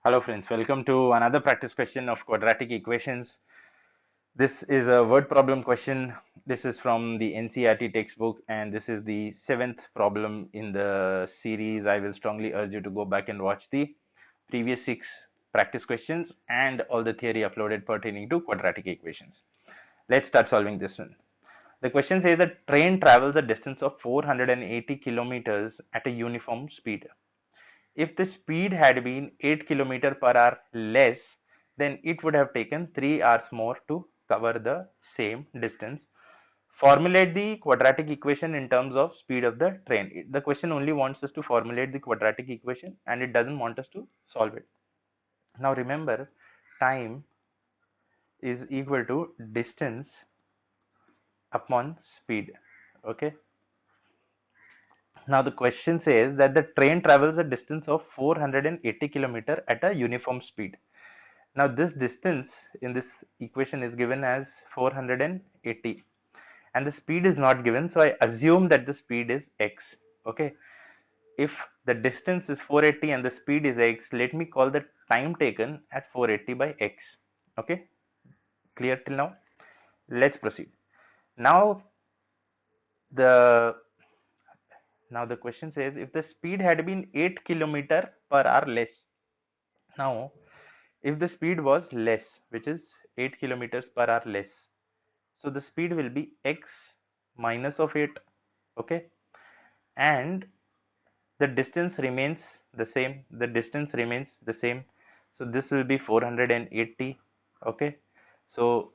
Hello friends, welcome to another practice question of quadratic equations. This is a word problem question. This is from the NCERT textbook and this is the 7th problem in the series. I will strongly urge you to go back and watch the previous 6 practice questions and all the theory uploaded pertaining to quadratic equations. Let's start solving this one. The question says a train travels a distance of 480 kilometers at a uniform speed. If the speed had been 8 km per hour less, then it would have taken 3 hours more to cover the same distance. Formulate the quadratic equation in terms of speed of the train. The question only wants us to formulate the quadratic equation and it doesn't want us to solve it. Now remember, time is equal to distance upon speed. Okay. Now the question says that the train travels a distance of 480 km at a uniform speed. Now this distance in this equation is given as 480 and the speed is not given, so I assume that the speed is x. Okay, if the distance is 480 and the speed is x, let me call the time taken as 480 by x. Okay, clear till now? Let's proceed. Now the question says if the speed had been 8 km per hour less. Now if the speed was less, which is 8 kilometers per hour less, so the speed will be x minus of 8. Okay, and the distance remains the same. So this will be 480. Okay, so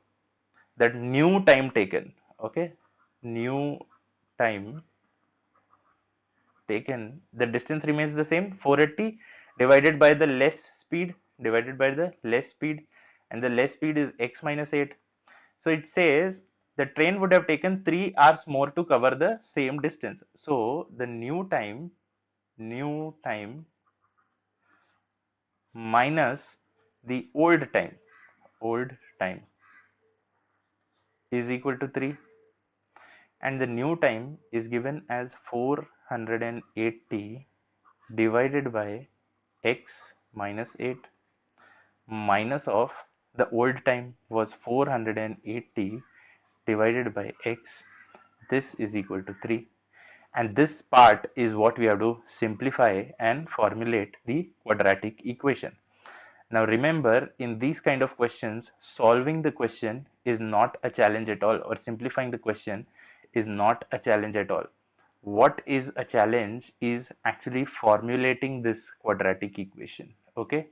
that new time taken, okay, new time taken, the distance remains the same, 480 divided by the less speed, and the less speed is x minus 8. So it says the train would have taken 3 hours more to cover the same distance. So the new time minus the old time is equal to 3, and the new time is given as 480 divided by x minus 8 minus of the old time was 480 divided by x. This is equal to 3, and this part is what we have to simplify and formulate the quadratic equation. Now remember, in these kind of questions, solving the question is not a challenge at all, or simplifying the question is not a challenge at all. What is a challenge is actually formulating this quadratic equation. Okay,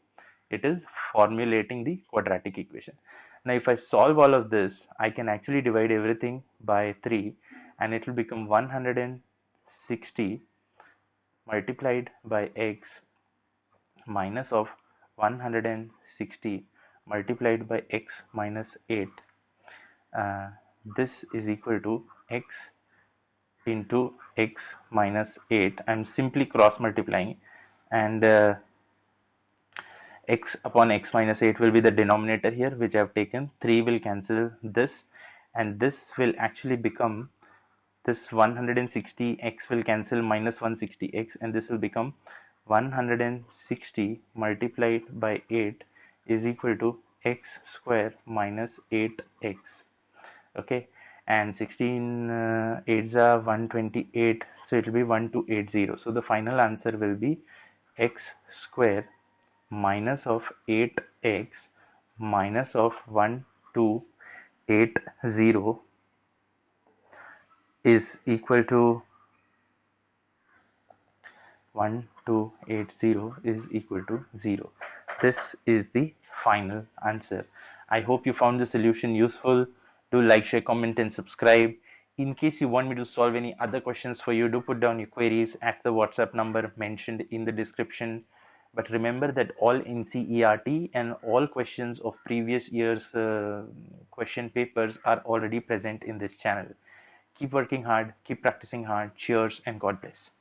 it is formulating the quadratic equation. Now if I solve all of this, I can actually divide everything by 3 and it will become 160 multiplied by x minus of 160 multiplied by x minus 8. This is equal to x into x minus 8. I'm simply cross multiplying, and x upon x minus 8 will be the denominator here, which I have taken. 3 will cancel this, and this will actually become, this 160 x will cancel minus 160 x, and this will become 160 multiplied by 8 is equal to x square minus 8x. Okay, and 16 8s are 128, so it will be 1280. So the final answer will be x square minus of 8x minus of 1280 is equal to 1280 is equal to 0. This is the final answer. I hope you found the solution useful. Do like, share, comment and subscribe. In case you want me to solve any other questions for you, do put down your queries at the WhatsApp number mentioned in the description. But remember that all NCERT and all questions of previous year's question papers are already present in this channel. Keep working hard, keep practicing hard. Cheers and God bless.